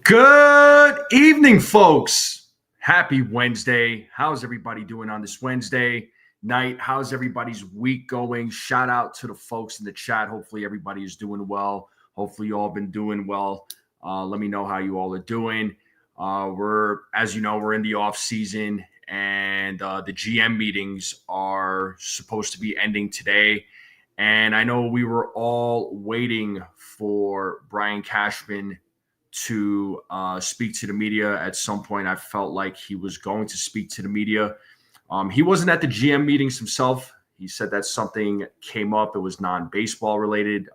Good evening, folks. Happy Wednesday. How's everybody doing on this Wednesday night? How's everybody's week going? Shout out to the folks in the chat. Hopefully everybody is doing well. Hopefully you all been doing well. Let me know how you all are doing. As you know, we're in the off season and the GM meetings are supposed to be ending today. And I know we were all waiting for Brian Cashman to speak to the media at some point. I felt like he was going to speak to the media. He wasn't at the GM meetings himself. He said that something came up. It was non-baseball related.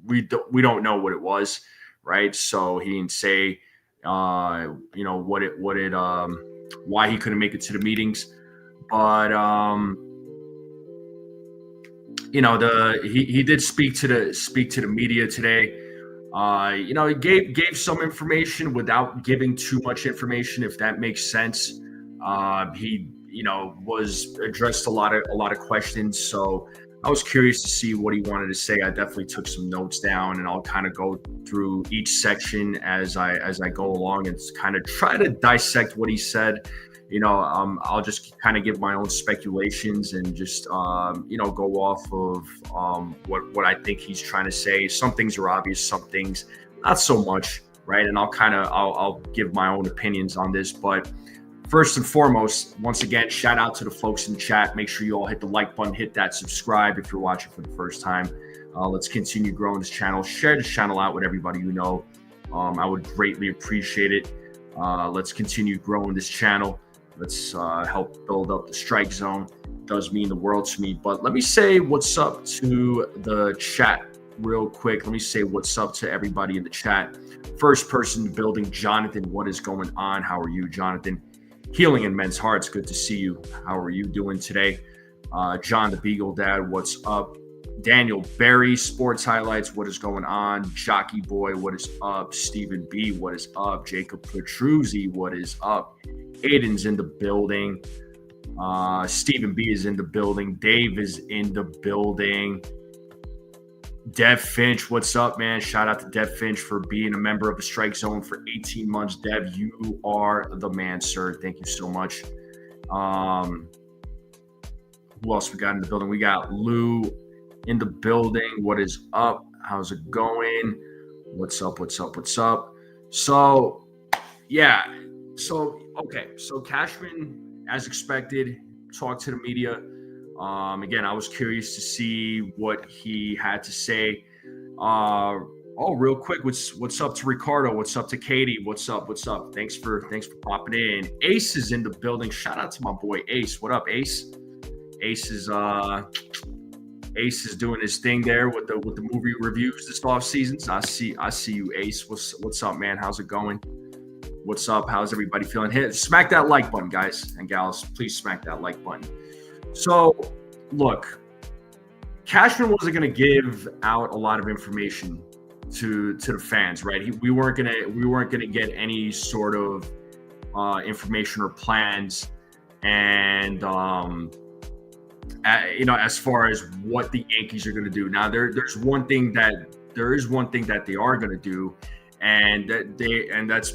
We don't know what it was, right? So he didn't say, why he couldn't make it to the meetings. But he did speak to the media today. He gave some information without giving too much information, if that makes sense. He was addressed a lot of questions. So I was curious to see what he wanted to say. I definitely took some notes down, and I'll kind of go through each section as I go along and kind of try to dissect what he said. I'll just kind of give my own speculations and just, go off of what I think he's trying to say. Some things are obvious, some things not so much, right? And I'll give my own opinions on this. But first and foremost, once again, shout out to the folks in the chat. Make sure you all hit the like button, hit that subscribe if you're watching for the first time. Let's continue growing this channel. Share this channel out with everybody you know. I would greatly appreciate it. Let's continue growing this channel. Let's help build up the strike zone. It does mean the world to me. But let me say what's up to the chat real quick. Let me say what's up to everybody in the chat. First person in the building, Jonathan. What is going on? How are you, Jonathan? Healing in men's hearts. Good to see you. How are you doing today? John the Beagle Dad, what's up? Daniel Berry, Sports Highlights. What is going on? Jockey Boy, what is up? Stephen B, what is up? Jacob Petruzzi, what is up? Aiden's in the building. Stephen B is in the building. Dave is in the building. Dev Finch, what's up, man? Shout out to Dev Finch for being a member of the Strike Zone for 18 months. Dev, you are the man, sir. Thank you so much. Who else we got in the building? We got Lou in the building. What is up? How's it going? What's up? So, yeah. So Cashman, as expected, talked to the media. Again, I was curious to see what he had to say. Real quick, what's up to Ricardo? What's up to Katie? What's up? Thanks for popping in. Ace is in the building. Shout out to my boy Ace. What up, Ace? Ace is doing his thing there with the movie reviews this off season. So I see you, Ace. What's up, man? How's it going? What's up? How's everybody feeling? Smack that like button, guys and gals. Please smack that like button. So, look, Cashman wasn't going to give out a lot of information to the fans, right? We weren't gonna get any sort of information or plans, and as far as what the Yankees are going to do. Now, there's one thing that they are going to do. And it's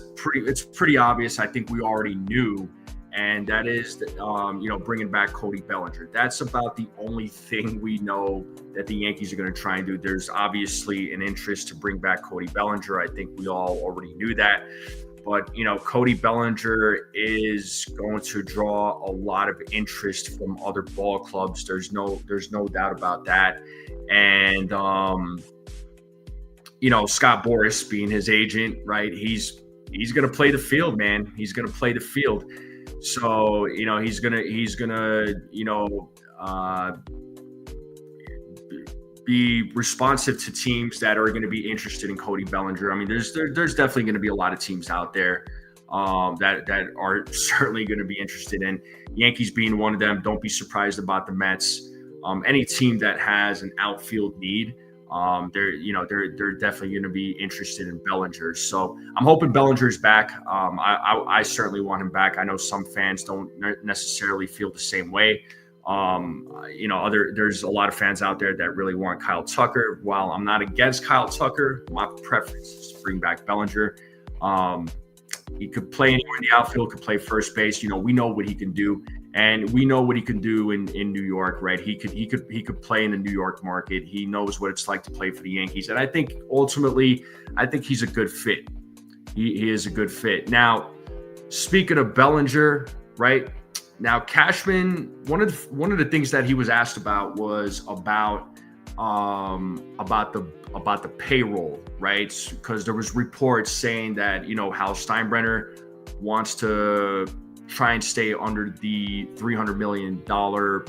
pretty obvious. I think we already knew, and that is bringing back Cody Bellinger. That's about the only thing we know that the Yankees are going to try and do. There's obviously an interest to bring back Cody Bellinger. I think we all already knew that, but Cody Bellinger is going to draw a lot of interest from other ball clubs. There's no doubt about that, and Scott Boras being his agent, right? He's going to play the field, man. He's going to play the field. So, he's going to be responsive to teams that are going to be interested in Cody Bellinger. I mean, there's definitely going to be a lot of teams out there that are certainly going to be interested in. Yankees being one of them. Don't be surprised about the Mets. Any team that has an outfield need, they're definitely going to be interested in Bellinger. So I'm hoping Bellinger's back. I certainly want him back. I know some fans don't necessarily feel the same way. There's a lot of fans out there that really want Kyle Tucker. While I'm not against Kyle Tucker, my preference is to bring back Bellinger. He could play anywhere in the outfield, could play first base. We know what he can do, and we know what he can do in New York, right? He could play in the New York market. He knows what it's like to play for the Yankees, and I think ultimately, he's a good fit. He is a good fit. Now, speaking of Bellinger, right? Now, Cashman, one of the things that he was asked about was about the payroll, right? Because there was reports saying that Hal Steinbrenner wants to try and stay under the $300 million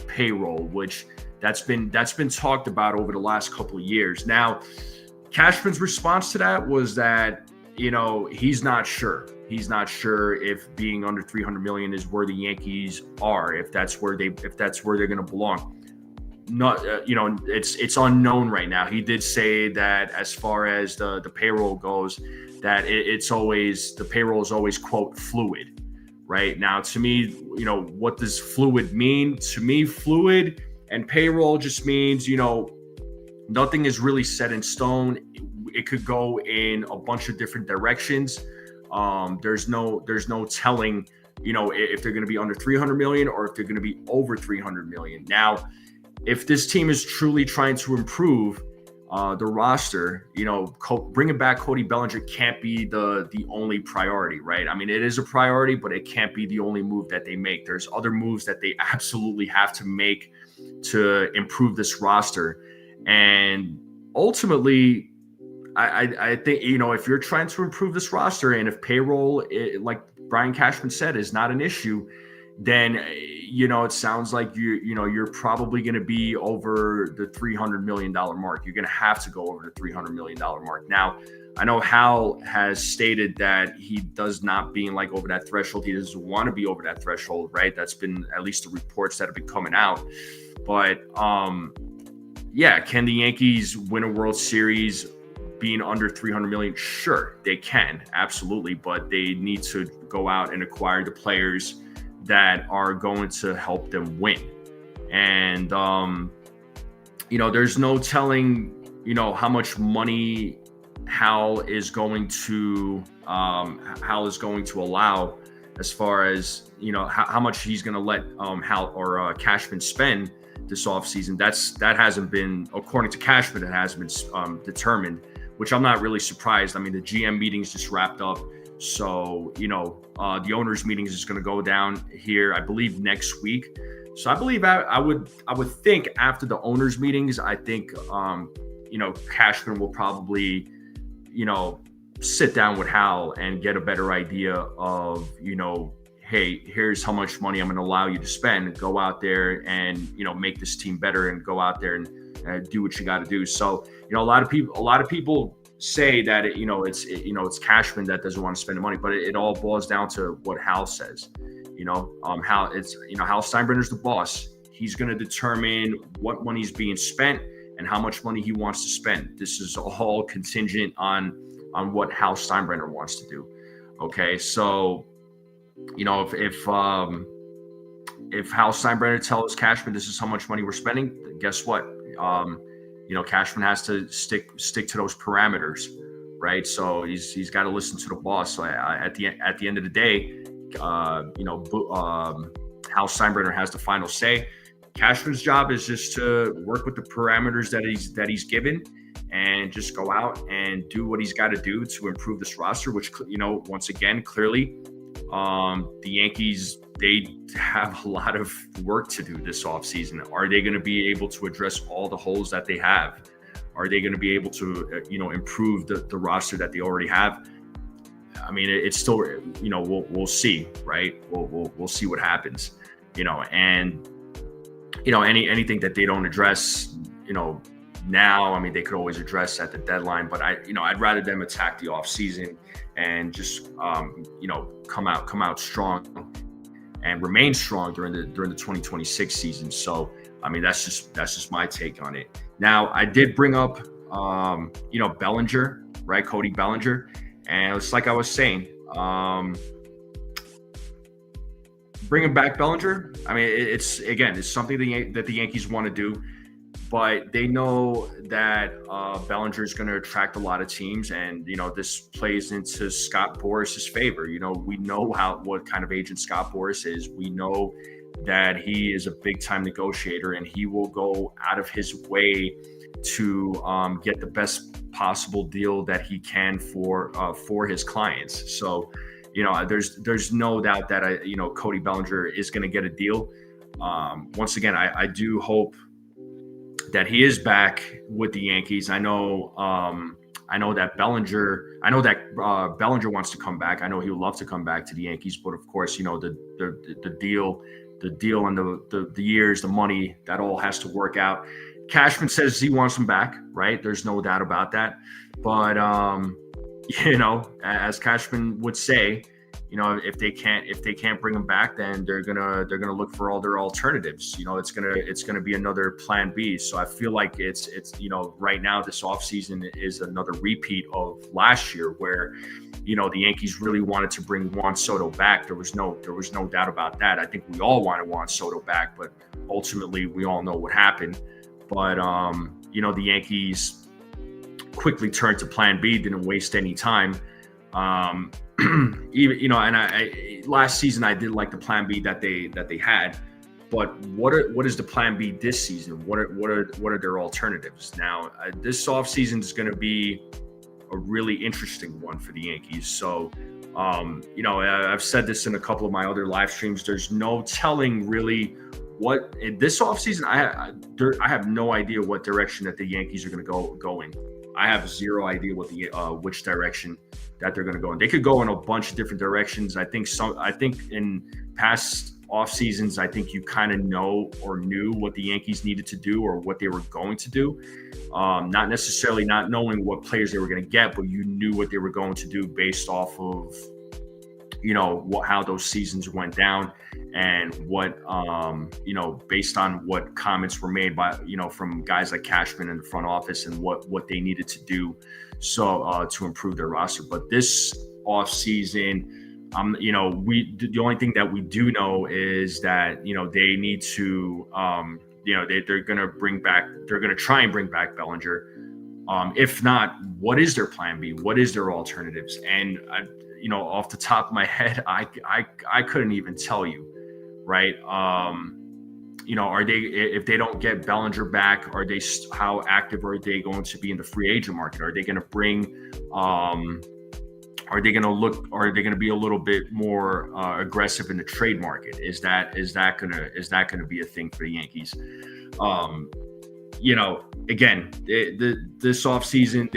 payroll, which that's been talked about over the last couple of years. Now, Cashman's response to that was that he's not sure. He's not sure if being under 300 million is where the Yankees are, if that's where they're going to belong. Not, it's unknown right now. He did say that as far as the payroll goes, that the payroll is always, quote, fluid. Right now, to me, what does fluid mean? To me, fluid and payroll just means, nothing is really set in stone. It could go in a bunch of different directions. There's no telling, if they're going to be under 300 million or if they're going to be over 300 million. Now, if this team is truly trying to improve the roster, bringing back Cody Bellinger can't be the only priority, right? I mean, it is a priority, but it can't be the only move that they make. There's other moves that they absolutely have to make to improve this roster. And ultimately, I think, if you're trying to improve this roster and if payroll, like Brian Cashman said, is not an issue, then, it sounds like you're probably going to be over the $300 million mark. You're going to have to go over the $300 million mark. Now, I know Hal has stated that he does not being like over that threshold. He doesn't want to be over that threshold, right? That's been at least the reports that have been coming out. But, can the Yankees win a World Series being under 300 million? Sure, they can, absolutely, but they need to go out and acquire the players that are going to help them win. And there's no telling how much money Hal is going to allow, as far as how much he's going to let Hal or Cashman spend this offseason. That hasn't been, according to Cashman, it hasn't been determined, which I'm not really surprised. I mean, the GM meetings just wrapped up. So, the owners' meetings is going to go down here, I believe, next week. So I believe I would think after the owners' meetings, I think, Cashman will probably, sit down with Hal and get a better idea of, hey, here's how much money I'm going to allow you to spend. Go out there and, make this team better and go out there and do what you got to do. So, a lot of people say that it's Cashman that doesn't want to spend the money, but it all boils down to what Hal says. Hal Steinbrenner's the boss. He's going to determine what money's being spent and how much money he wants to spend. This is all contingent on what Hal Steinbrenner wants to do. Okay, so if Hal Steinbrenner tells Cashman this is how much money we're spending, guess what? Cashman has to stick to those parameters, right? So he's got to listen to the boss. So at the end of the day, Hal Steinbrenner has the final say. Cashman's job is just to work with the parameters that he's given, and just go out and do what he's got to do to improve this roster. Which once again, clearly, the Yankees, they have a lot of work to do this offseason. Are they going to be able to address all the holes that they have? Are they going to be able to, improve the roster that they already have? I mean, it's still, we'll see, right? We'll see what happens, and anything that they don't address, now, I mean, they could always address at the deadline, but I'd rather them attack the offseason and just, come out strong and remain strong during the 2026 season. So, I mean, that's just my take on it. Now, I did bring up, Bellinger, right? Cody Bellinger. And it's like I was saying, Bringing back Bellinger, I mean, it's something that the Yankees want to do, but they know that Bellinger is going to attract a lot of teams, and this plays into Scott Boras's favor. We know what kind of agent Scott Boras is. We know that he is a big time negotiator, and he will go out of his way to get the best possible deal that he can for his clients. So, there's no doubt that Cody Bellinger is going to get a deal. Once again, I do hope that he is back with the Yankees. I know that Bellinger wants to come back. I know he would love to come back to the Yankees, but of course, the deal and the years, the money, that all has to work out. Cashman says he wants him back, right? There's no doubt about that. But as Cashman would say, if they can't bring him back, then they're gonna look for all their alternatives. It's gonna be another plan B. So I feel like it's right now this offseason is another repeat of last year, where the Yankees really wanted to bring Juan Soto back. There was no doubt about that. I think we all wanted Juan Soto back, but ultimately we all know what happened. But the Yankees quickly turned to plan B, didn't waste any time. Even and last season I did like the plan B that they had, but what is the plan B this season? What are their alternatives? Now this offseason is going to be a really interesting one for the Yankees. So I've said this in a couple of my other live streams. There's no telling really what in this offseason. I have no idea what direction that the Yankees are going to go in. I have zero idea what which direction that they're going to go in. They could go in a bunch of different directions. I think in past off seasons, I think you kind of know or knew what the Yankees needed to do or what they were going to do. Not necessarily not knowing what players they were going to get, but you knew what they were going to do based off of how those seasons went down, and what based on what comments were made by from guys like Cashman in the front office, and what they needed to do to improve their roster. But this off season, the only thing that we do know is that they need to they're going to try and bring back Bellinger. If not, what is their plan B? What is their alternatives? And off the top of my head, I couldn't even tell you, right? Are they, if they don't get Bellinger back, how active are they going to be in the free agent market? Are they going to bring, are they going to be a little bit more aggressive in the trade market? Is that going to be a thing for the Yankees? Again, this offseason,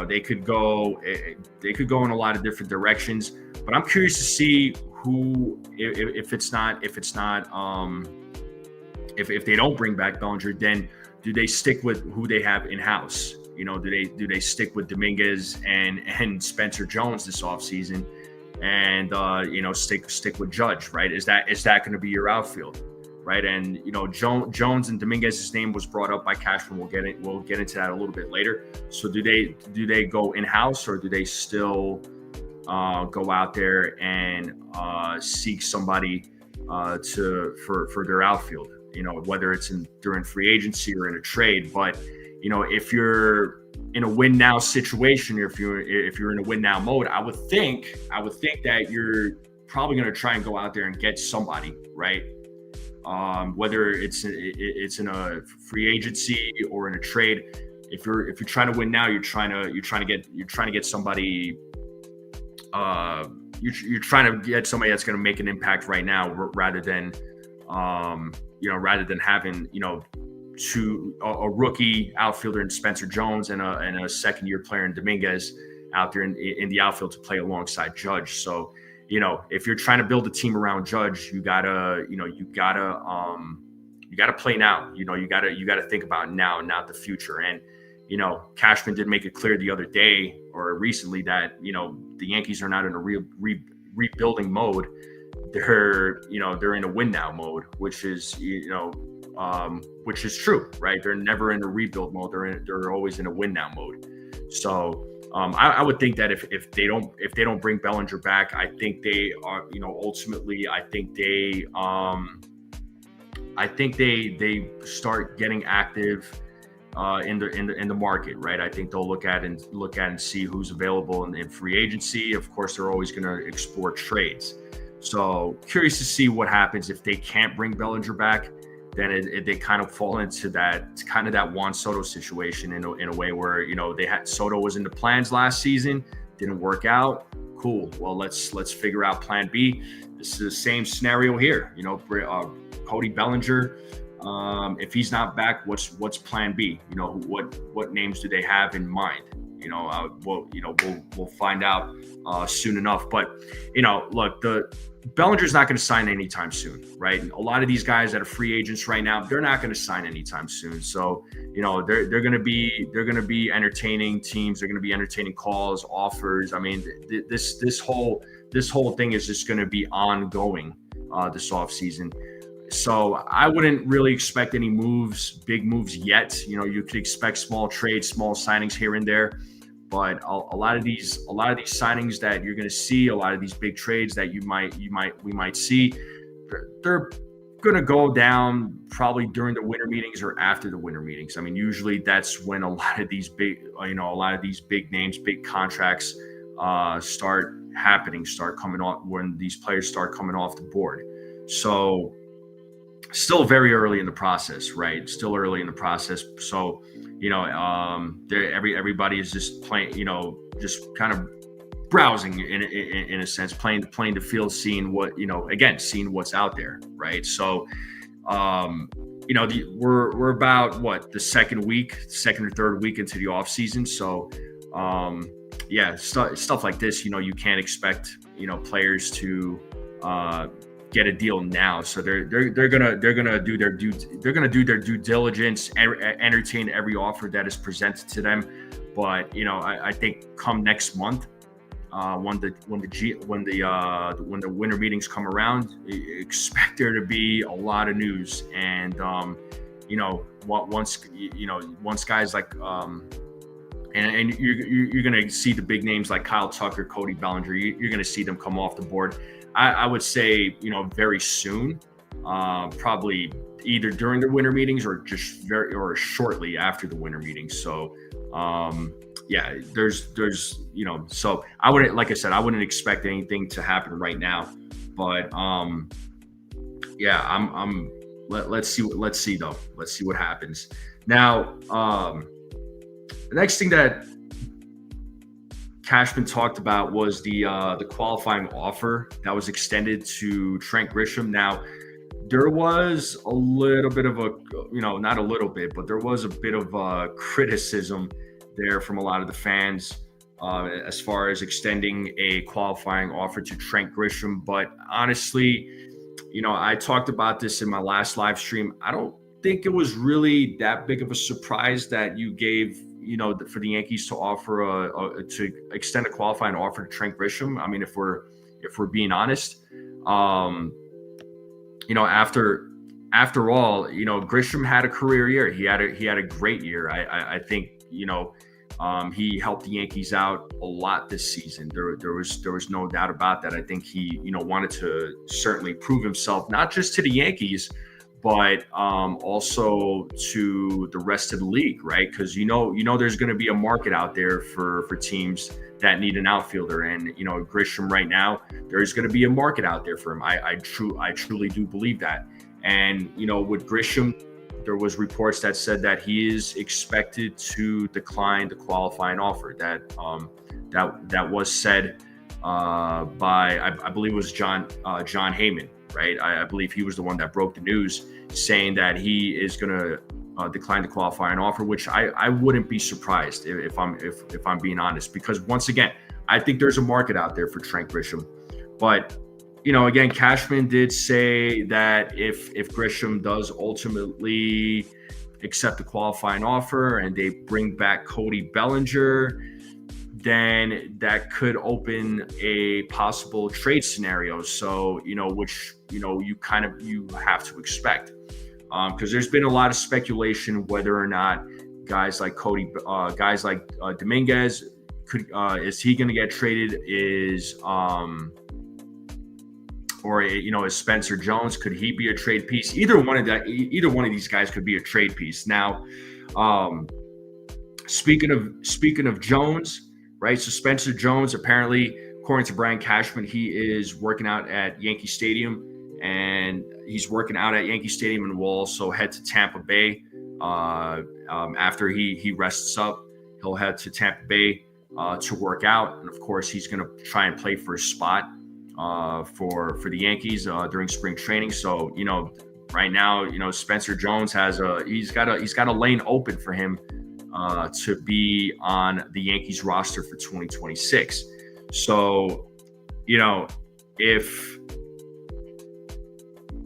they could go in a lot of different directions, but I'm curious to see who, if they don't bring back Bellinger, then do they stick with who they have in house? Do they stick with Dominguez and Spencer Jones this offseason, and stick with Judge, right? Is that going to be your outfield? Right. And, Jones and Dominguez's name was brought up by Cashman. We'll get into that a little bit later. So do they go in-house, or do they still go out there and seek somebody for their outfield, whether it's during free agency or in a trade? But, if you're in a win now situation, or if you're in a win now mode, I would think that you're probably going to try and go out there and get somebody, right? Whether it's in a free agency or in a trade. If you're trying to win now, you're trying to get somebody. You're trying to get somebody that's going to make an impact right now, rather than having a rookie outfielder in Spencer Jones and a second year player in Dominguez out there in the outfield to play alongside Judge. So, if you're trying to build a team around Judge, you gotta play now. You gotta think about now and not the future. And Cashman did make it clear the other day or recently that the Yankees are not in a rebuilding mode. They're in a win now mode, which is true, right? They're never in a rebuild mode. They're always in a win now mode. So I would think that if they don't bring Bellinger back, I think they are, ultimately, I think they start getting active in the market, right? I think they'll look at and see who's available in free agency. Of course, they're always going to explore trades. So curious to see what happens if they can't bring Bellinger back. Then they kind of fall into that Juan Soto situation in a way where they had Soto was in the plans last season, didn't work out. Cool. Well, let's figure out Plan B. This is the same scenario here. Cody Bellinger. If he's not back, what's Plan B? What names do they have in mind? We'll find out soon enough. But look, the Bellinger's not going to sign anytime soon, right? A lot of these guys that are free agents right now, they're not going to sign anytime soon. So they're going to be entertaining teams. They're going to be entertaining calls, offers. I mean, this whole thing is just going to be ongoing this offseason. So I wouldn't really expect any big moves yet. You could expect small trades, small signings here and there, but a lot of these signings that you're going to see, a lot of these big trades that we might see, they're going to go down probably during the winter meetings or after the winter meetings. I mean, usually that's when a lot of these big names, big contracts start coming on, when these players start coming off the board. So still very early in the process, right? Still early in the process. So, everybody is just playing, just kind of browsing in a sense, playing the field, seeing seeing what's out there, right? So, we're about the second or third week into the off season. So, stuff like this, you can't expect, players to get a deal now. So they're gonna do their due diligence, entertain every offer that is presented to them. But I think come next month, when the winter meetings come around, expect there to be a lot of news. And once guys like and you're gonna see the big names like Kyle Tucker, Cody Bellinger, you're gonna see them come off the board. I would say, very soon, probably either during the winter meetings or just shortly after the winter meetings. So, there's, so I wouldn't, like I said, I wouldn't expect anything to happen right now, but, let's see though. Let's see what happens. Now, the next thing that Cashman talked about was the qualifying offer that was extended to Trent Grisham. Now, there was a little bit of not a little bit, but there was a bit of criticism there from a lot of the fans as far as extending a qualifying offer to Trent Grisham. But honestly, I talked about this in my last live stream. I don't think it was really that big of a surprise that you gave, for the Yankees to offer to extend a qualifying offer to Trent Grisham. I mean, if we're being honest, after all, Grisham had a career year. He had a great year. I think he helped the Yankees out a lot this season. There was no doubt about that. I think he wanted to certainly prove himself, not just to the Yankees, but also to the rest of the league, right? Because there's going to be a market out there for teams that need an outfielder, and Grisham right now, there's going to be a market out there for him. I truly do believe that. And with Grisham, there was reports that said that he is expected to decline the qualifying offer. That was said by I believe it was John Heyman. Right, I believe he was the one that broke the news, saying that he is going to decline the qualifying offer, which I wouldn't be surprised if I'm being honest, because once again, I think there's a market out there for Trent Grisham. But again, Cashman did say that if Grisham does ultimately accept the qualifying offer and they bring back Cody Bellinger, then that could open a possible trade scenario. So, which, you have to expect, because there's been a lot of speculation whether or not guys like Dominguez, is he going to get traded? Is Spencer Jones, could he be a trade piece? Either one of these guys could be a trade piece. Now, speaking of Jones, right? So Spencer Jones, apparently, according to Brian Cashman, he is working out at Yankee Stadium, and he's working out at Yankee Stadium and will also head to Tampa Bay after he rests up. He'll head to Tampa Bay to work out, and of course, he's going to try and play for a spot for the Yankees during spring training. So right now, Spencer Jones he's got a lane open for him to be on the Yankees roster for 2026. So if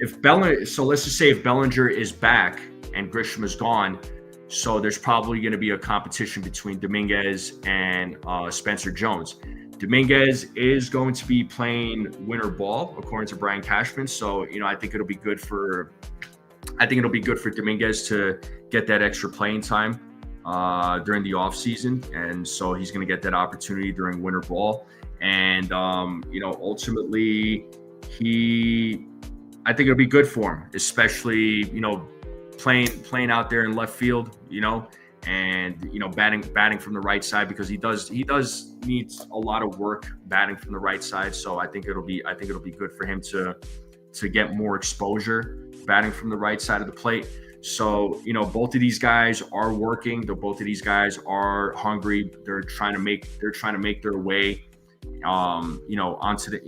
let's just say if Bellinger is back and Grisham is gone, so there's probably going to be a competition between Dominguez and Spencer Jones. Dominguez is going to be playing winter ball, according to Brian Cashman. So, I think it'll be good for Dominguez to get that extra playing time during the offseason. And so he's going to get that opportunity during winter ball. And, ultimately, I think it'll be good for him, especially, playing out there in left field, and batting from the right side, because he does need a lot of work batting from the right side. So I think it'll be good for him to get more exposure batting from the right side of the plate. So both of these guys are working. Both of these guys are hungry. They're trying to make their way onto the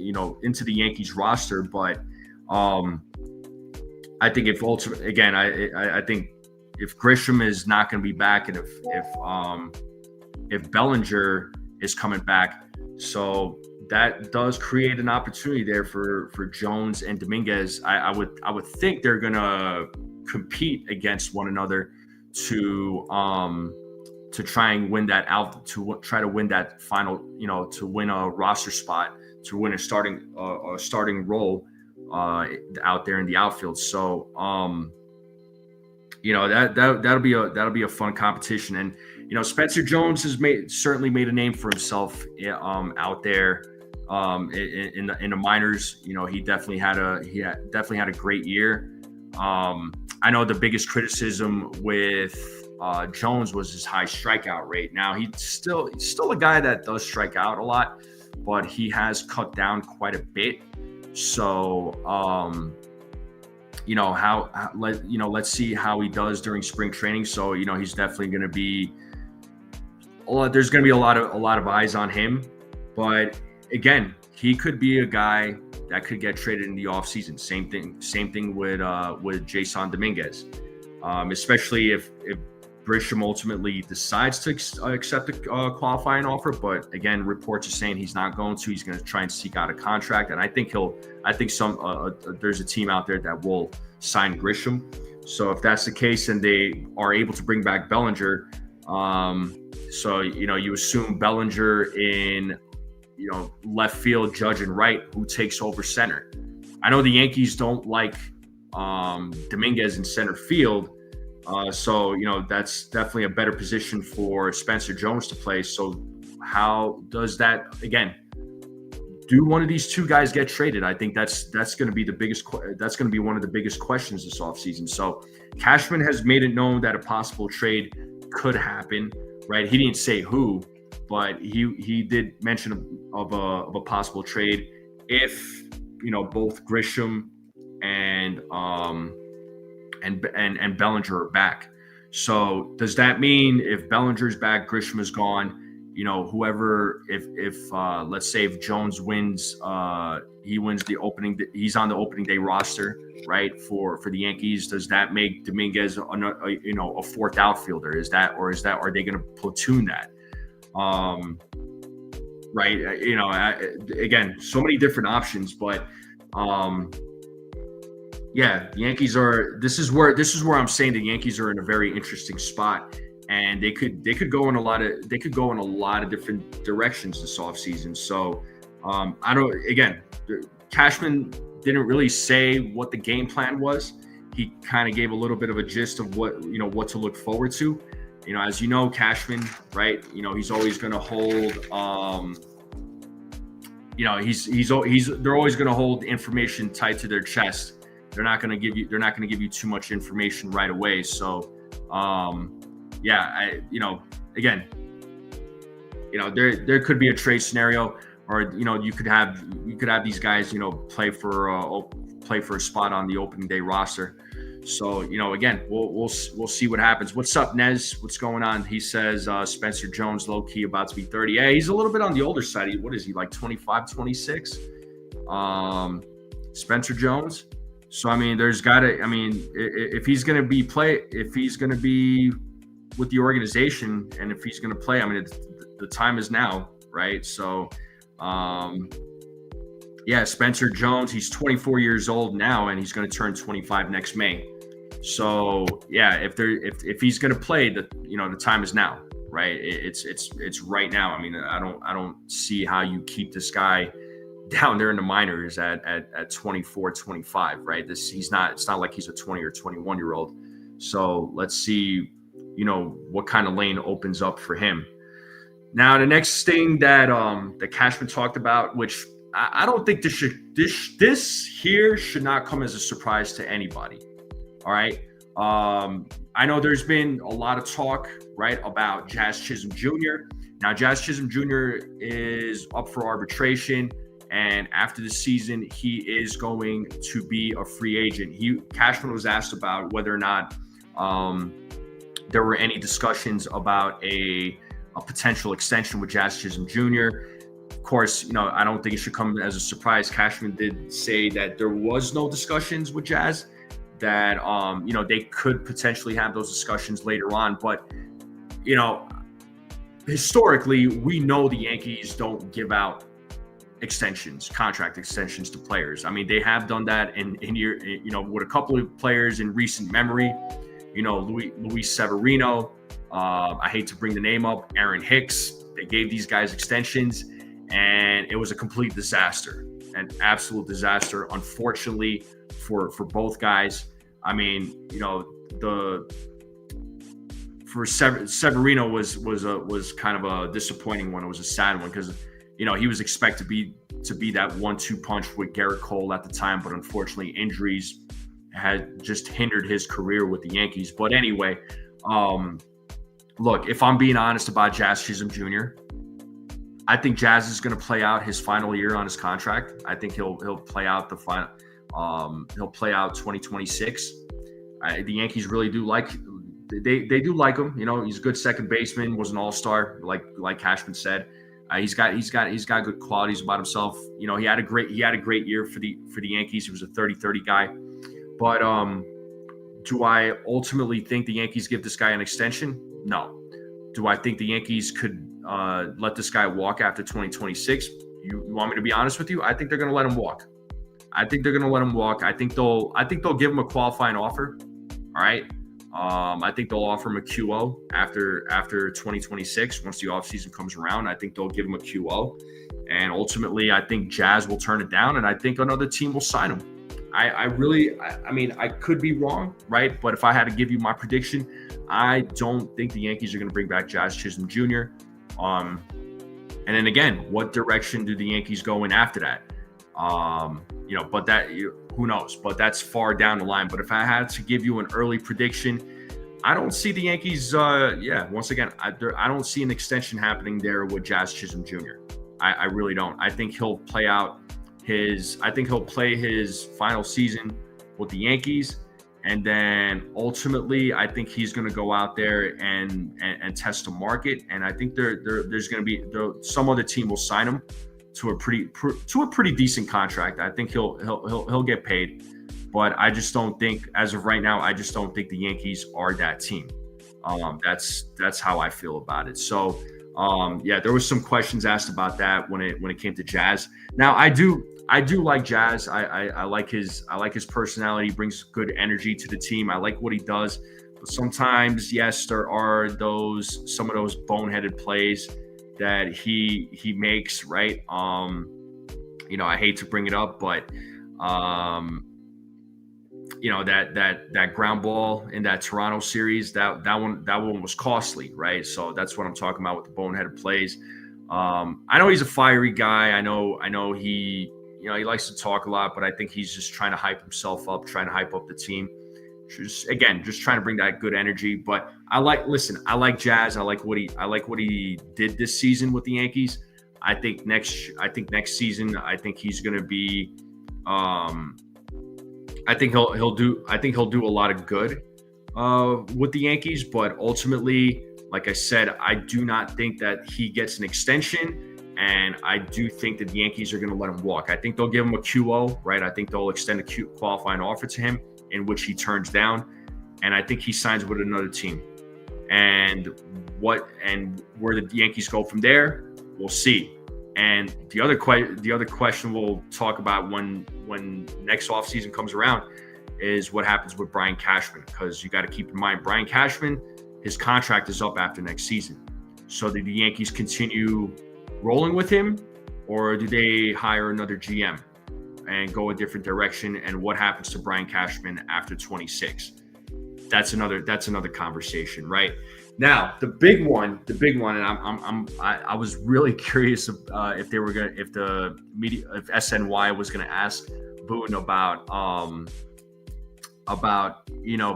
into the Yankees roster. But I think I think if Grisham is not going to be back, and if Bellinger is coming back, so that does create an opportunity there for Jones and Dominguez. I would think they're going to compete against one another to try and win that out, to try to win that final, to win a roster spot, to win a starting role out there in the outfield. So that'll be a fun competition. And Spencer Jones has certainly made a name for himself out there in the minors. He definitely had a great year. I know the biggest criticism with Jones was his high strikeout rate. Now he's still a guy that does strike out a lot, but he has cut down quite a bit. So let's see how he does during spring training. So he's definitely going to be. There's going to be a lot of eyes on him, but again, he could be a guy that could get traded in the offseason. Same thing with Jason Dominguez, especially if Grisham ultimately decides to accept a qualifying offer. But again, reports are saying he's not going to. He's going to try and seek out a contract, and I think there's a team out there that will sign Grisham. So if that's the case, and they are able to bring back Bellinger, so you assume Bellinger in left field, Judge in right, who takes over center. I know the Yankees don't like Dominguez in center field. So that's definitely a better position for Spencer Jones to play. So how does that, again, do one of these two guys get traded? I think that's going to be one of the biggest questions this offseason. So Cashman has made it known that a possible trade could happen, right? He didn't say who, but he did mention of a possible trade if both Grisham and Bellinger are back. So does that mean if Bellinger's back, Grisham is gone? Whoever, if let's say if Jones wins, he wins the opening. He's on the opening day roster, right, for the Yankees. Does that make Dominguez a fourth outfielder? Are they going to platoon that? Right. Again, so many different options, but yeah, the Yankees are. This is where I'm saying the Yankees are in a very interesting spot, and they could go in a lot of different directions this offseason. So I don't. Again, Cashman didn't really say what the game plan was. He kind of gave a little bit of a gist of what to look forward to. as you know, Cashman, right? He's always going to hold. They're always going to hold information tight to their chest. They're not going to give you too much information right away. So, again, there could be a trade scenario, or you could have these guys play for a spot on the opening day roster. So again, we'll see what happens. What's up, Nez? What's going on? He says Spencer Jones low key about to be 30. Yeah, he's a little bit on the older side. What is he, like 25, 26? Spencer Jones. So if he's gonna be with the organization, and if he's gonna play, the time is now, right? So, Spencer Jones, he's 24 years old now, and he's going to turn 25 next May. So, if he's going to play, the time is now, right? It's right now. I don't see how you keep this guy down there in the minors at 24, 25, right? It's not like he's a 20 or 21 year old. So let's see, what kind of lane opens up for him. Now, the next thing that Cashman talked about, which I don't think this here should not come as a surprise to anybody. All right. I know there's been a lot of talk, right, about Jazz Chisholm Jr. Now, Jazz Chisholm Jr. is up for arbitration, and after the season, he is going to be a free agent. Cashman was asked about whether or not there were any discussions about a potential extension with Jazz Chisholm Jr. Of course, I don't think it should come as a surprise. Cashman did say that there was no discussions with Jazz, that they could potentially have those discussions later on. But historically, we know the Yankees don't give out contract extensions to players. They have done that in with a couple of players in recent memory. Luis Severino. I hate to bring the name up, Aaron Hicks. They gave these guys extensions, and it was a complete disaster, an absolute disaster. Unfortunately for both guys. Severino was kind of a disappointing one. It was a sad one because he was expected to be that 1-2 punch with Garrett Cole at the time, but unfortunately injuries had just hindered his career with the Yankees. But anyway, look, if I'm being honest about Jazz Chisholm Jr., I think Jazz is going to play out his final year on his contract. I think he'll play out the final. He'll play out 2026. The Yankees really do like. They do like him. He's a good second baseman. Was an all-star, like Cashman said. He's got good qualities about himself. He had a great year for the Yankees. He was a 30-30 guy. But do I ultimately think the Yankees give this guy an extension? No. Do I think the Yankees could let this guy walk after 2026? You want me to be honest with you? I think they're going to let him walk. I think they'll give him a qualifying offer. All right. I think they'll offer him a QO after 2026. Once the offseason comes around, I think they'll give him a QO. And ultimately, I think Jazz will turn it down, and I think another team will sign him. I could be wrong, right? But if I had to give you my prediction, I don't think the Yankees are going to bring back Jazz Chisholm Jr. And then again, what direction do the Yankees go in after that? But who knows? But that's far down the line. But if I had to give you an early prediction, I don't see the Yankees. Once again, I don't see an extension happening there with Jazz Chisholm Jr. I really don't. I think he'll play his final season with the Yankees, and then ultimately, I think he's going to go out there and test the market. And I think there's going to be some other team will sign him to a pretty decent contract. I think he'll get paid, but I just don't think, as of right now, the Yankees are that team. That's how I feel about it. So there was some questions asked about that when it came to Jazz. Now I do like Jazz. I like his personality. He brings good energy to the team. I like what he does. But sometimes, yes, there are some of those boneheaded plays that he makes, right? I hate to bring it up, but that ground ball in that Toronto series, that one was costly, right? So that's what I'm talking about with the boneheaded plays. I know he's a fiery guy. I know he he likes to talk a lot, but I think he's just trying to hype himself up, trying to hype up the team. Just trying to bring that good energy. But I like Jazz. I like what he did this season with the Yankees. I think next season, I think he's going to be. I think he'll do a lot of good with the Yankees, but ultimately, like I said, I do not think that he gets an extension, and I do think that the Yankees are going to let him walk. I think they'll give him a QO, right? I think they'll extend a qualifying offer to him, in which he turns down, and I think he signs with another team. And where the Yankees go from there, we'll see. And the other question we'll talk about when next offseason comes around is what happens with Brian Cashman, because you got to keep in mind Brian Cashman, his contract is up after next season. So do the Yankees continue rolling with him, or do they hire another GM and go a different direction? And what happens to Brian Cashman after 26? That's another conversation, right? Now, the big one, and I was really curious if the media, if SNY was gonna ask Boone about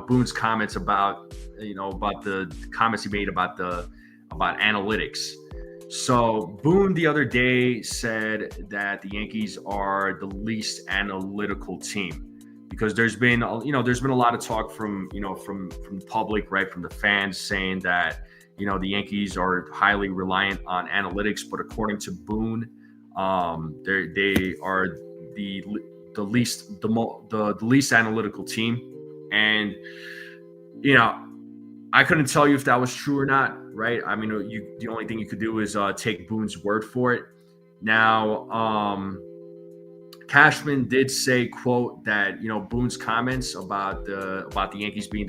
Boone's comments about the comments he made about analytics. So Boone the other day said that the Yankees are the least analytical team, because there's been a lot of talk from the public, right, from the fans, saying that the Yankees are highly reliant on analytics, but according to Boone, they are the least analytical team. And I couldn't tell you if that was true or not, right? I mean, the only thing you could do is take Boone's word for it. Now, Cashman did say, quote, that Boone's comments about the Yankees being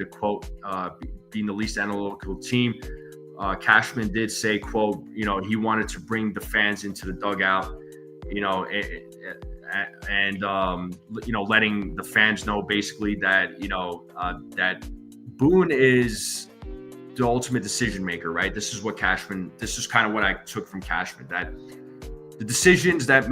being the least analytical team. Cashman did say, quote, he wanted to bring the fans into the dugout, and letting the fans know basically that that Boone is the ultimate decision maker, right? This is kind of what I took from Cashman, that the decisions that's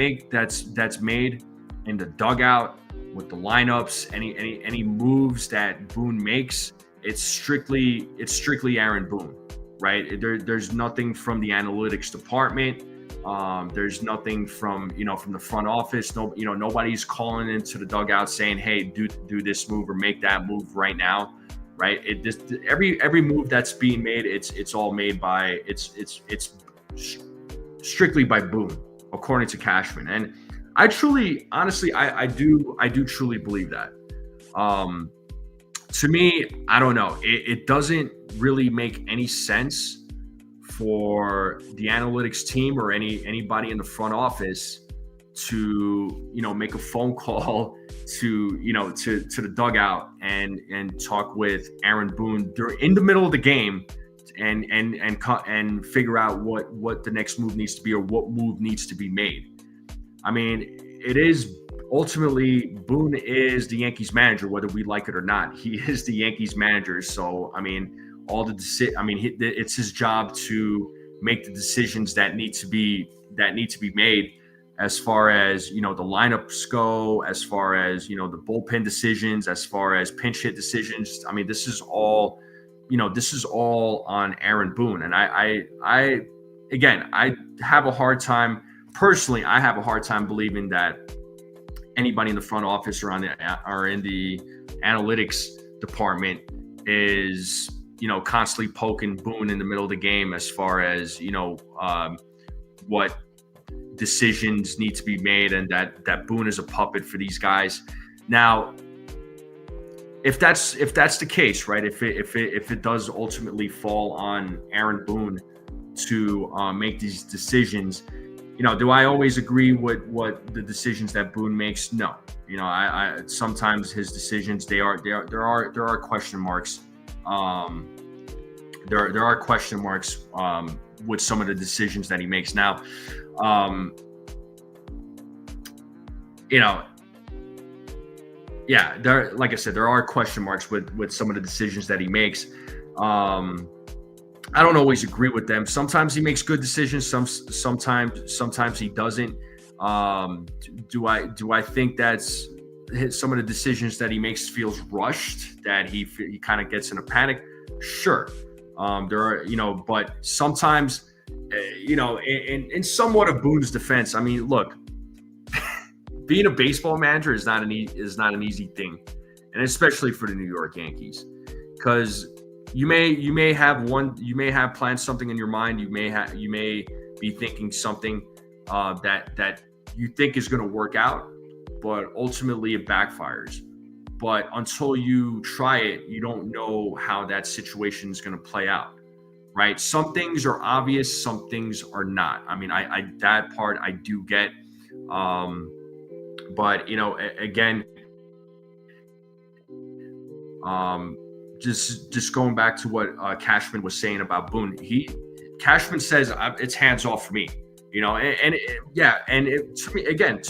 made in the dugout with the lineups, any moves that Boone makes, it's strictly Aaron Boone, right? There's nothing from the analytics department. There's nothing from the front office. Nobody's calling into the dugout saying, "Hey, do this move or make that move right now." Right? Every move that's being made, it's all made by it's strictly by Boone, according to Cashman. And I truly, honestly, I do truly believe that. To me, I don't know. It doesn't really make any sense for the analytics team or anybody in the front office to make a phone call to the dugout and talk with Aaron Boone in the middle of the game and figure out what the next move needs to be, or what move needs to be made. I mean, it is ultimately Boone is the Yankees manager, whether we like it or not. He is the Yankees manager. So I mean, it's his job to make the decisions that need to be made, as far as the lineups go, as far as the bullpen decisions, as far as pinch hit decisions. I mean, this is all on Aaron Boone. And I have a hard time personally. I have a hard time believing that anybody in the front office or in the analytics department is constantly poking Boone in the middle of the game, as far as what decisions need to be made, and that Boone is a puppet for these guys. Now, if that's the case, right? If it does ultimately fall on Aaron Boone to make these decisions, do I always agree with what the decisions that Boone makes? No. I sometimes his decisions, there are question marks. There are question marks with some of the decisions that he makes. Now, yeah, there, like I said, there are question marks with some of the decisions that he makes. I don't always agree with them. Sometimes he makes good decisions. Sometimes he doesn't. Do I think that's some of the decisions that he makes feels rushed? That he kind of gets in a panic? Sure. There are, but sometimes, in somewhat of Boone's defense, I mean, look, being a baseball manager is not an easy thing, and especially for the New York Yankees, because you may have planned something in your mind. You may be thinking something that you think is going to work out, but ultimately it backfires. But until you try it, you don't know how that situation is going to play out, right? Some things are obvious, some things are not. I mean, I that part I do get, but again, just going back to what Cashman was saying about Boone, Cashman says it's hands off for me, to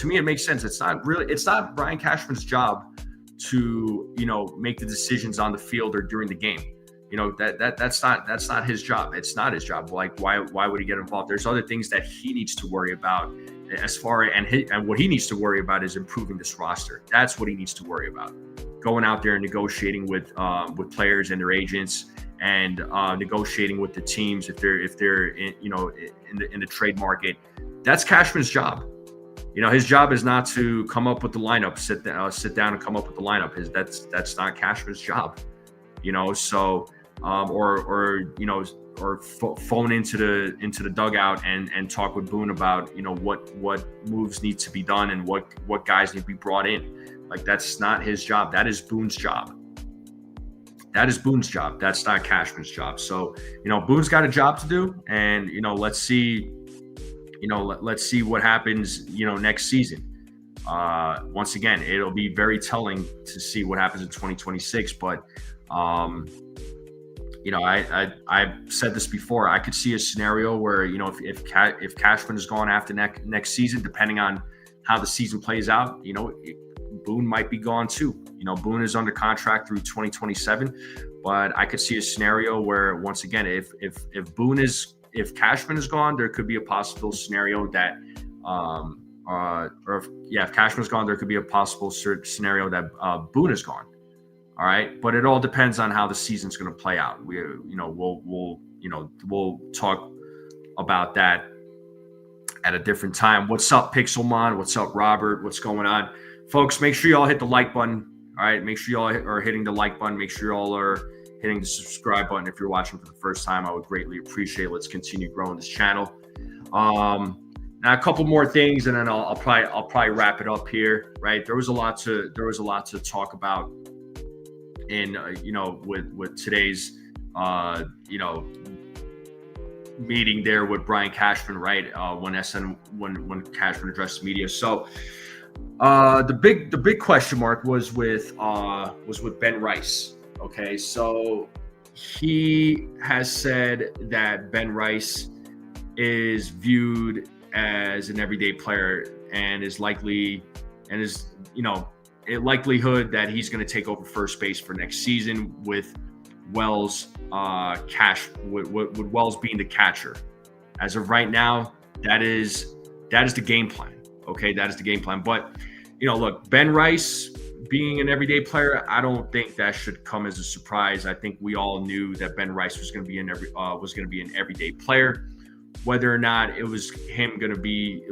me it makes sense. It's not Brian Cashman's job to make the decisions on the field or during the game. That's not his job. It's not his job. Like why would he get involved? There's other things that he needs to worry about and what he needs to worry about is improving this roster. That's what he needs to worry about. Going out there and negotiating with players and their agents, and negotiating with the teams if they're in the trade market. That's Cashman's job. His job is not to come up with the lineup, sit down and come up with the lineup. That's not Cashman's job. So or phone into the dugout and talk with Boone about what moves need to be done and what guys need to be brought in. Like, that's not his job. That is Boone's job. That's not Cashman's job. So Boone's got a job to do, and let's see what happens next season. Once again, it'll be very telling to see what happens in 2026. But I've said this before. I could see a scenario where if Cashman is gone after next season, depending on how the season plays out, Boone might be gone too. Boone is under contract through 2027, but I could see a scenario where, once again, if Cashman is gone, there could be a possible scenario that, if Cashman's gone, there could be a possible scenario that Boone is gone. All right, but it all depends on how the season's going to play out. We'll talk about that at a different time. What's up, Pixelmon? What's up, Robert? What's going on, folks? Make sure you all hit the like button. All right, make sure you all are hitting the like button. Make sure you all are hitting the subscribe button if you're watching for the first time. I would greatly appreciate it. Let's continue growing this channel. Now a couple more things, and then I'll probably wrap it up here. Right, there was a lot to talk about in with today's meeting there with Brian Cashman, right? When Cashman addressed the media. So the big question mark was with Ben Rice. Okay, so he has said that Ben Rice is viewed as an everyday player and is likely a likelihood that he's going to take over first base for next season with Wells with Wells being the catcher. As of right now, that is the game plan. Okay, that is the game plan. But look, Ben Rice being an everyday player, I don't think that should come as a surprise. I think we all knew that Ben Rice was going to be an everyday player. Whether or not he was going to be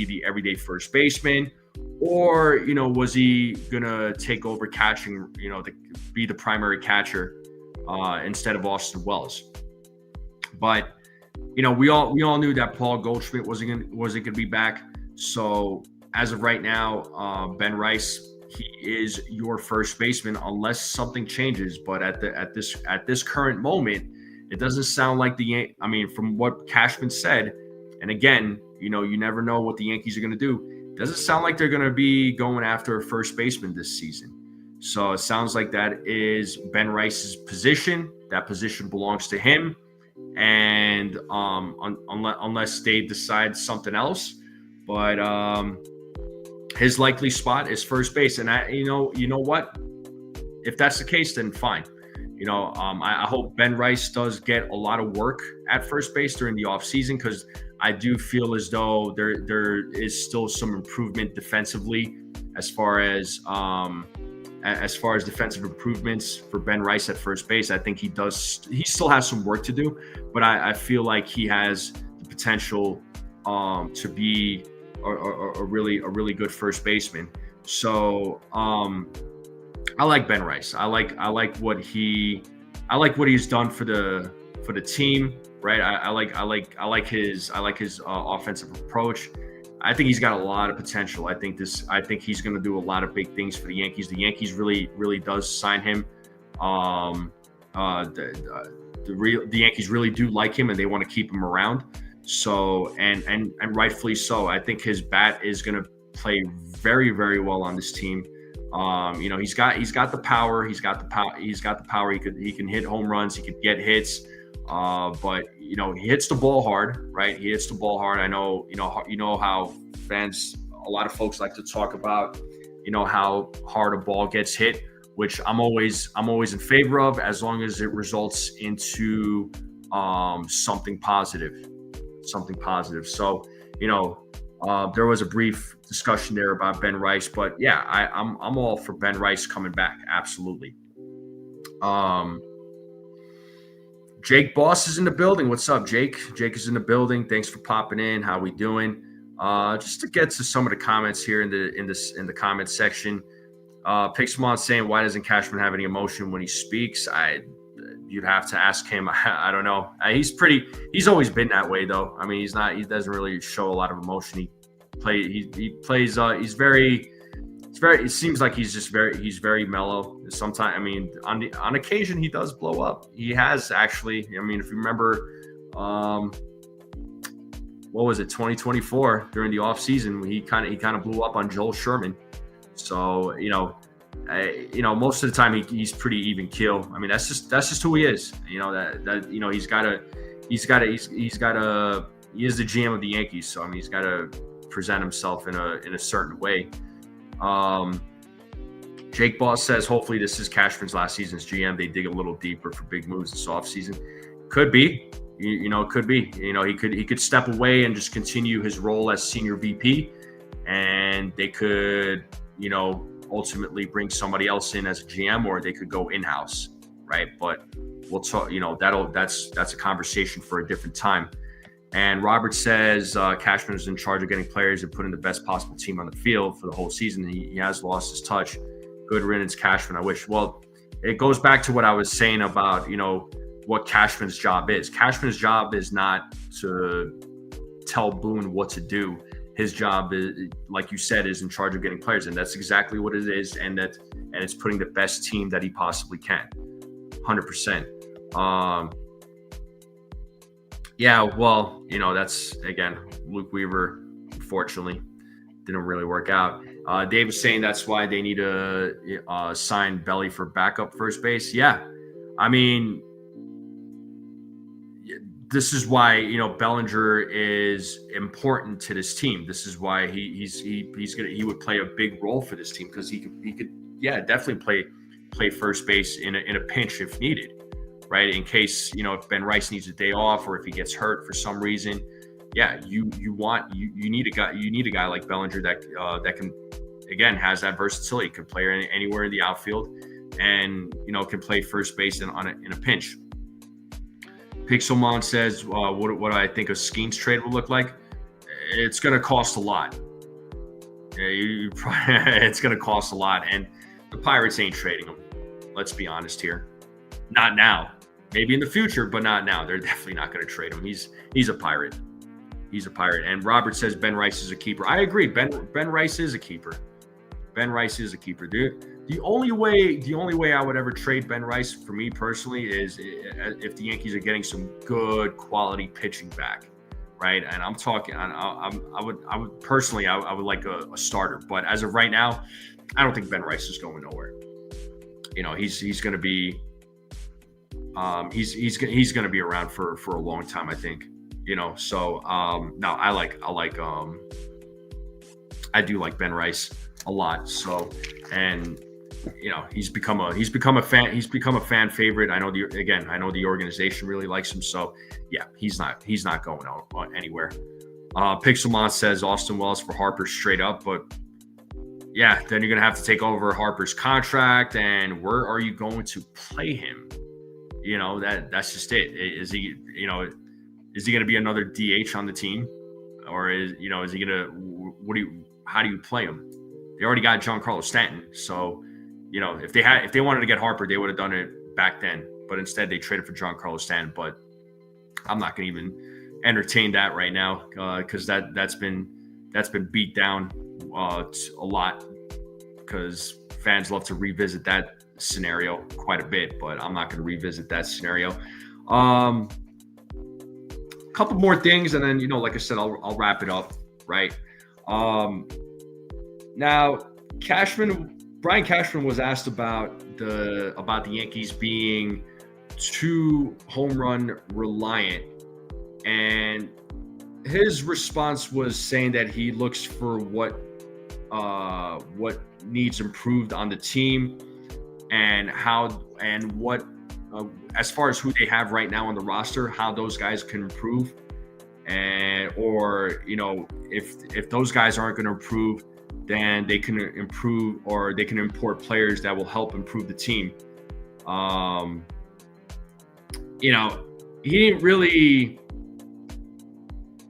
the everyday first baseman, or was he going to take over catching, be the primary catcher instead of Austin Wells. But we all knew that Paul Goldschmidt wasn't going to be back. So as of right now, Ben Rice, he is your first baseman unless something changes. But at this current moment, it doesn't sound like from what Cashman said, and again, you never know what the Yankees are going to do. It doesn't sound like they're going to be going after a first baseman this season. So it sounds like that is Ben Rice's position. That position belongs to him, and unless they decide something else. But his likely spot is first base. And you know what? If that's the case, then fine. I hope Ben Rice does get a lot of work at first base during the offseason, because I do feel as though there is still some improvement defensively as far as defensive improvements for Ben Rice at first base. I think he still has some work to do, but I feel like he has the potential to be a really good first baseman. So I like Ben Rice. I like what he's done for the team, right? I like his offensive approach. I think he's got a lot of potential. I think he's going to do a lot of big things for the Yankees. The Yankees really does sign him. The Yankees really do like him, and they want to keep him around. So and rightfully so. I think his bat is going to play very, very well on this team. He's got the power. He's got the power. He can hit home runs. He could get hits. But he hits the ball hard, right? He hits the ball hard. I know, how fans, a lot of folks like to talk about, how hard a ball gets hit, which I'm always in favor of, as long as it results into something positive. So, there was a brief discussion there about Ben Rice, but yeah, I'm all for Ben Rice coming back. Absolutely. Jake Boss is in the building. What's up, Jake? Jake is in the building. Thanks for popping in. How we doing? Just to get to some of the comments here in the comment section. Pixelmon saying, why doesn't Cashman have any emotion when he speaks? You'd have to ask him. I don't know. He's always been that way, though. I mean, he doesn't really show a lot of emotion. It seems like he's very mellow. Sometimes, I mean, on occasion he does blow up. He has actually. I mean, if you remember, what was it, 2024 during the offseason, he kind of blew up on Joel Sherman. So most of the time he's pretty even keel. I mean, that's just who he is. He is the GM of the Yankees. So I mean, he's got to present himself in a certain way. Jake Boss says, hopefully this is Cashman's last season as GM. They dig a little deeper for big moves this offseason. Could be. It could be. He could step away and just continue his role as senior VP, and they could, ultimately bring somebody else in as a GM, or they could go in-house, right? But we'll talk. That's a conversation for a different time. And Robert says Cashman is in charge of getting players and putting the best possible team on the field for the whole season. He has lost his touch. Good riddance, Cashman. I wish. Well, it goes back to what I was saying about, what Cashman's job is. Cashman's job is not to tell Boone what to do. His job is, like you said, is in charge of getting players. And that's exactly what it is. And it's putting the best team that he possibly can. 100%. Yeah, well, that's, again, Luke Weaver, unfortunately, didn't really work out. Dave was saying that's why they need to sign Belly for backup first base. Yeah, I mean, this is why, Bellinger is important to this team. This is why he would play a big role for this team, because he could definitely play first base in a pinch if needed. Right, in case if Ben Rice needs a day off, or if he gets hurt for some reason, you need a guy like Bellinger that can, again, has that versatility, can play anywhere in the outfield, and can play first base in a pinch. Pixelmon says, what I think a Skeens trade will look like. It's going to cost a lot. It's going to cost a lot, and the Pirates ain't trading him. Let's be honest here. Not now. Maybe in the future, but not now. They're definitely not going to trade him. He's a Pirate. He's a Pirate. And Robert says Ben Rice is a keeper. I agree. Ben Rice is a keeper. Ben Rice is a keeper, dude. The only way I would ever trade Ben Rice, for me personally, is if the Yankees are getting some good quality pitching back, right? And I'm talking. I would personally, I would like a starter. But as of right now, I don't think Ben Rice is going nowhere. He's going to be. He's going to be around for a long time, I think. So no, I I do like Ben Rice a lot. So, and he's become a fan favorite. I know the organization really likes him. So yeah, he's not going out anywhere. Pixelmont says Austin Wells for Harper straight up, but yeah, then you're gonna have to take over Harper's contract, and where are you going to play him? That's just it. Is he gonna be another DH on the team, or is he gonna how do you play him? They already got Giancarlo Stanton, so if they wanted to get Harper, they would have done it back then. But instead, they traded for Giancarlo Stanton. But I'm not going to even entertain that right now because that's been beat down a lot because fans love to revisit that scenario quite a bit. But I'm not going to revisit that scenario. A couple more things, and then like I said, I'll wrap it up. Right now, Brian Cashman was asked about the Yankees being too home run reliant, and his response was saying that he looks for what needs improved on the team and what as far as who they have right now on the roster, how those guys can improve, or if those guys aren't going to improve, then they can improve, or they can import players that will help improve the team. He didn't really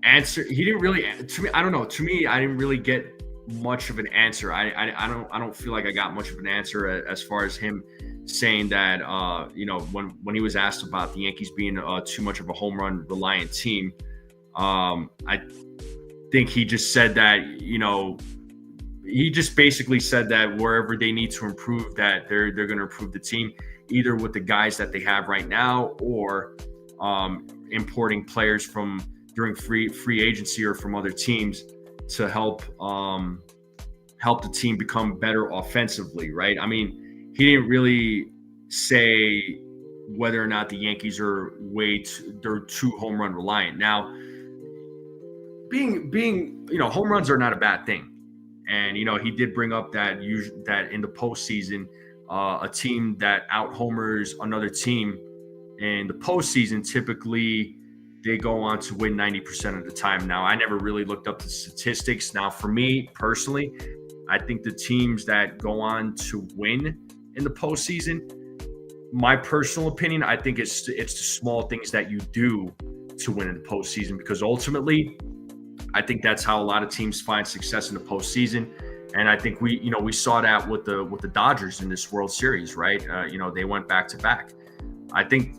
answer. To me, I don't know. To me, I didn't really get much of an answer. I don't feel like I got much of an answer as far as him saying that when he was asked about the Yankees being too much of a home run reliant team. I think he just said that he just basically said that wherever they need to improve, that they're going to improve the team, either with the guys that they have right now, or importing players from during free agency or from other teams to help the team become better offensively, right? I mean, he didn't really say whether or not the Yankees are they're too home run reliant. Now, being home runs are not a bad thing. And he did bring up that in the postseason, a team that out homers another team in the postseason, typically they go on to win 90% of the time. Now, I never really looked up the statistics. Now, for me personally, I think the teams that go on to win in the postseason, my personal opinion, I think it's the small things that you do to win in the postseason, because ultimately, I think that's how a lot of teams find success in the postseason. And I think we saw that with the Dodgers in this World Series, right? They went back to back. I think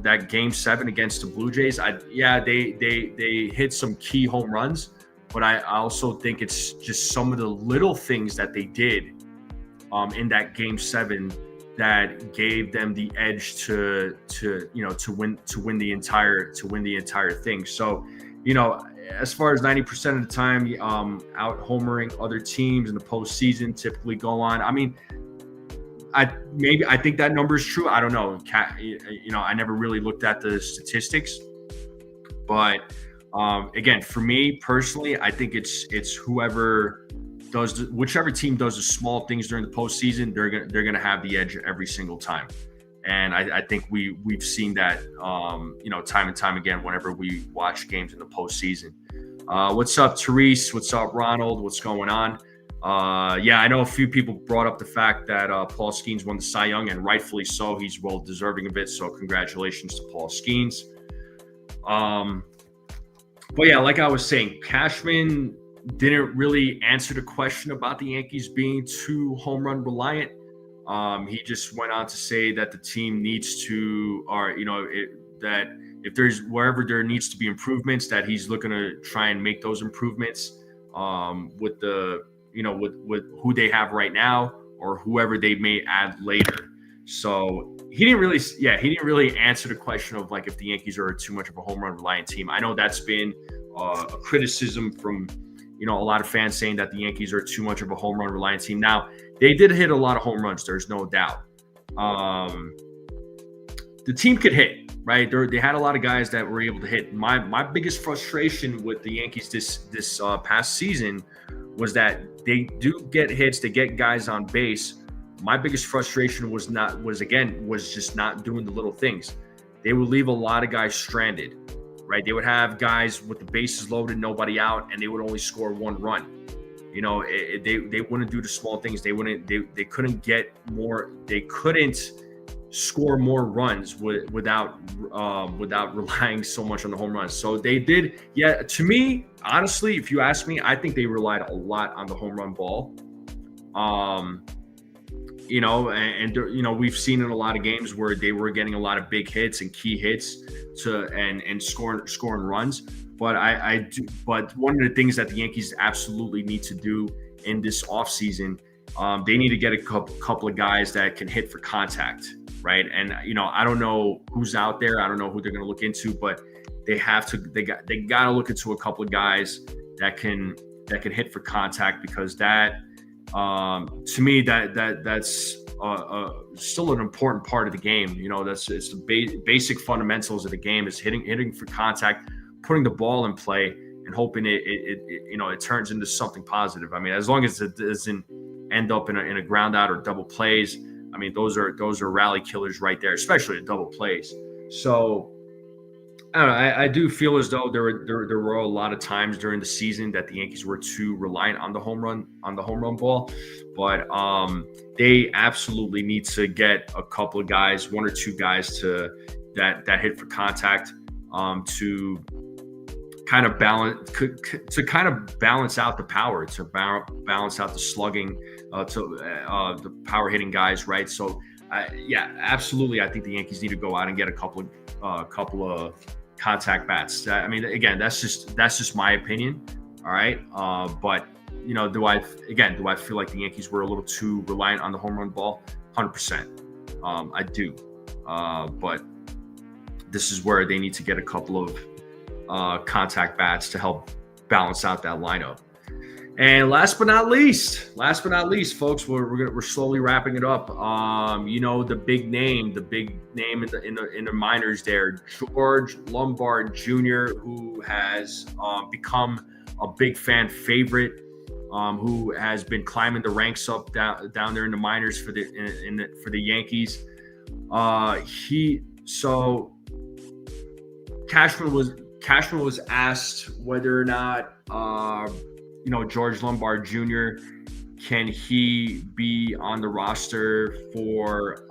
that Game 7 against the Blue Jays. They hit some key home runs, but I also think it's just some of the little things that they did in that Game 7 that gave them the edge to win the entire thing. So, as far as 90% of the time, out homering other teams in the postseason typically go on. I mean, I think that number is true. I don't know. I never really looked at the statistics, but again, for me personally, I think it's whichever team does the small things during the postseason, they're gonna have the edge every single time. And I think we've seen that, time and time again whenever we watch games in the postseason. What's up, Therese? What's up, Ronald? What's going on? I know a few people brought up the fact that Paul Skeens won the Cy Young, and rightfully so. He's well deserving of it. So congratulations to Paul Skeens. But yeah, like I was saying, Cashman didn't really answer the question about the Yankees being too home run reliant. He just went on to say that the team needs to, that if there's wherever there needs to be improvements, that he's looking to try and make those improvements with with who they have right now or whoever they may add later. So he didn't really answer the question of like if the Yankees are too much of a home run reliant team. I know that's been a criticism from a lot of fans saying that the Yankees are too much of a home run reliant team. Now, they did hit a lot of home runs. There's no doubt. The team could hit, right? They had a lot of guys that were able to hit. My biggest frustration with the Yankees this past season was that they do get hits, they get guys on base. My biggest frustration was just not doing the little things. They would leave a lot of guys stranded, right? They would have guys with the bases loaded, nobody out, and they would only score 1 run. You know, they wouldn't do the small things. They couldn't get more. They couldn't score more runs without relying so much on the home runs. So they did. Yeah, to me, honestly, if you ask me, I think they relied a lot on the home run ball. You know, and you know, we've seen in a lot of games where they were getting a lot of big hits and key hits and scoring runs. But But one of the things that the Yankees absolutely need to do in this offseason, they need to get a couple of guys that can hit for contact, right? And you know, I don't know who's out there. I don't know who they're going to look into, but they got to look into a couple of guys that can hit for contact, because that, to me, that's still an important part of the game. You know, it's the basic fundamentals of the game is hitting for contact, putting the ball in play, and hoping it turns into something positive. I mean, as long as it doesn't end up in a ground out or double plays, I mean, those are rally killers right there, especially the double plays. So I don't know. I do feel as though there were a lot of times during the season that the Yankees were too reliant on the home run ball, but they absolutely need to get a couple of guys, 1 or 2 guys that hit for contact, to kind of balance out the power, to balance out the slugging, to the power hitting guys, right? So yeah, absolutely. I think the Yankees need to go out and get a couple of contact bats. I mean, again, that's just my opinion. All right. But you know, do I feel like the Yankees were a little too reliant on the home run ball? 100%. I do. But this is where they need to get a couple of contact bats to help balance out that lineup. And last but not least, folks, we're slowly wrapping it up. You know, the big name in the minors there, George Lombard Jr., who has become a big fan favorite, who has been climbing the ranks up down there in the minors for the Yankees. Cashman was asked whether or not you know, George Lombard Jr., can he be on the roster for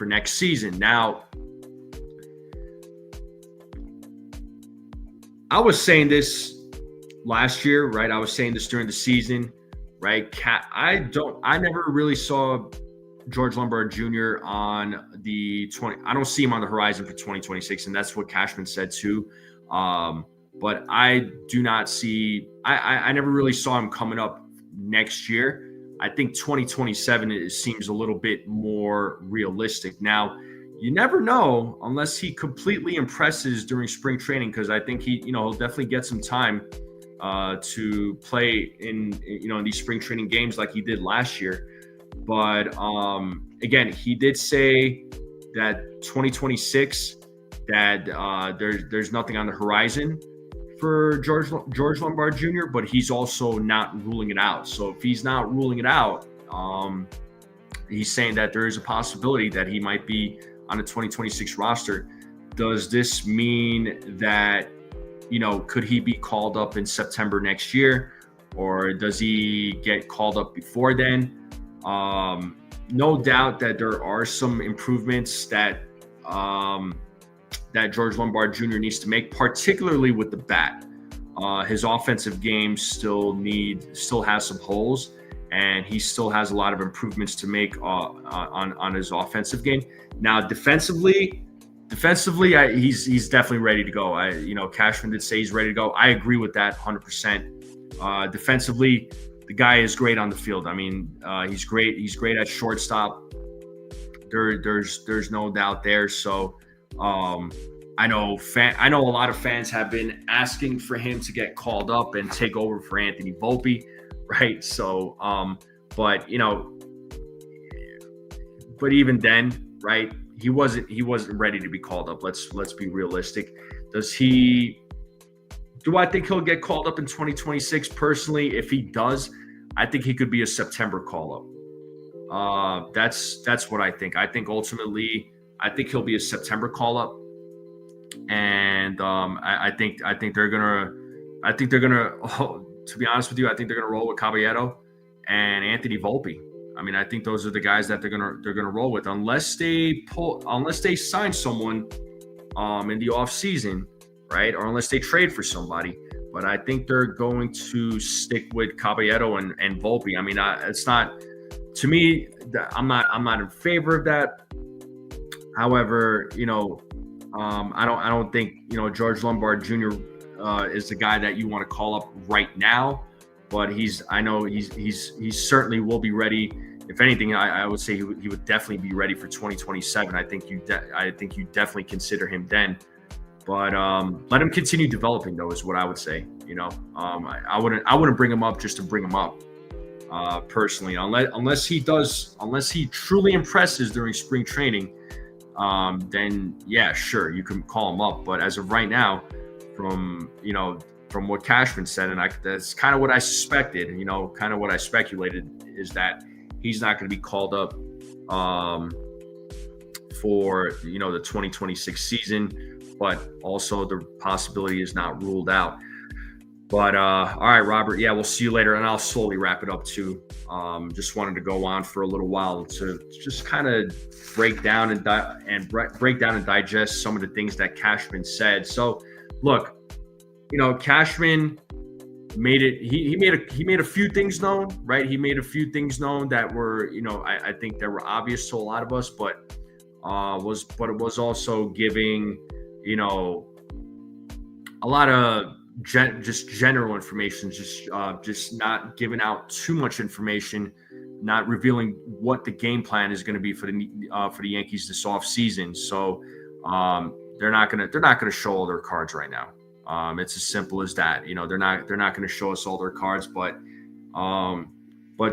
next season? Now, I was saying this last year, right? I was saying this during the season, right? I never really saw George Lombard Jr. on the 20. I don't see him on the horizon for 2026, and that's what Cashman said too. But I do not see. I never really saw him coming up next year. I think 2027 seems a little bit more realistic. Now, you never know unless he completely impresses during spring training, because I think he'll definitely get some time to play in these spring training games like he did last year. But again, he did say that 2026, that there's nothing on the horizon for George Lombard Jr., but he's also not ruling it out. So if he's not ruling it out, he's saying that there is a possibility that he might be on the 2026 roster. Does this mean that, could he be called up in September next year, or does he get called up before then? No doubt that there are some improvements that George Lombard Jr. needs to make, particularly with the bat. His offensive game still has some holes, and he still has a lot of improvements to make on his offensive game. Now, defensively, he's definitely ready to go. Cashman did say he's ready to go. I agree with that 100%. Defensively, the guy is great on the field. I mean, he's great. He's great at shortstop. There's no doubt there. So. I know a lot of fans have been asking for him to get called up and take over for Anthony Volpe, right? So, but even then, right? He wasn't ready to be called up. Let's be realistic. Does he Do I think he'll get called up in 2026? Personally, if he does, I think he could be a September call up. That's what I think. I think ultimately, I think he'll be a September call up, and I think they're gonna, oh, to be honest with you, I think they're gonna roll with Caballero and Anthony Volpe. I mean, I think those are the guys that they're gonna roll with, unless they sign someone in the off season, right? Or unless they trade for somebody. But I think they're going to stick with Caballero and Volpe. I mean, it's not, to me, I'm not in favor of that. However, I don't think George Lombard Jr. Is the guy that you want to call up right now. But I know he certainly will be ready. If anything, I would say he would definitely be ready for 2027. I think you definitely consider him then. But let him continue developing, though, is what I would say. I wouldn't bring him up just to bring him up, personally, unless he truly impresses during spring training. Then yeah, sure, you can call him up. But as of right now, from what Cashman said, and that's kind of what I suspected, kind of what I speculated, is that he's not going to be called up for the 2026 season. But also the possibility is not ruled out. But all right, Robert. Yeah, we'll see you later, and I'll slowly wrap it up too. Just wanted to go on for a little while to just kind of break down and digest some of the things that Cashman said. So, look, Cashman made it. He made a few things known, right? He made a few things known that were, I think that were obvious to a lot of us, but it was also giving, a lot of just general information, just not giving out too much information, not revealing what the game plan is going to be for the Yankees this off season. So they're not gonna show all their cards right now. It's as simple as that. They're not going to show us all their cards, but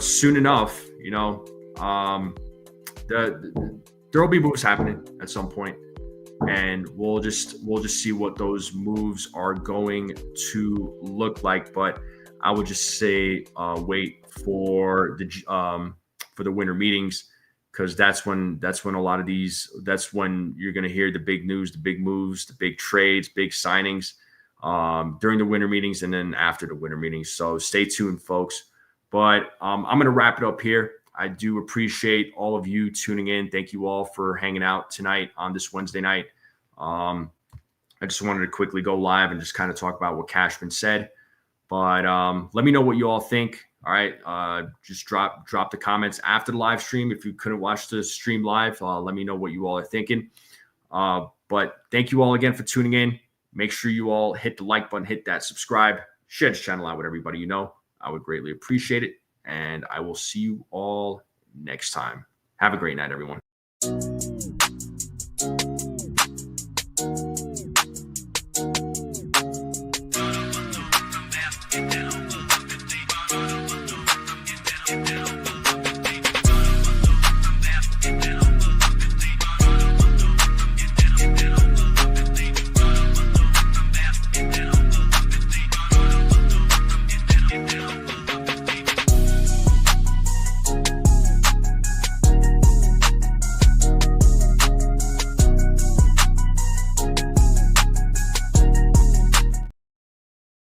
soon enough, there'll be moves happening at some point, and we'll just see what those moves are going to look like. But I would just say wait for the winter meetings, because that's when a lot of that's when you're going to hear the big news, the big moves, the big trades, big signings during the winter meetings and then after the winter meetings. So stay tuned, folks. But I'm going to wrap it up here. I do appreciate all of you tuning in. Thank you all for hanging out tonight on this Wednesday night. I just wanted to quickly go live and just kind of talk about what Cashman said. But let me know what you all think. All right. Just drop the comments after the live stream. If you couldn't watch the stream live, let me know what you all are thinking. But thank you all again for tuning in. Make sure you all hit the like button, hit that subscribe, share this channel out with everybody you know. I would greatly appreciate it. And I will see you all next time. Have a great night, everyone.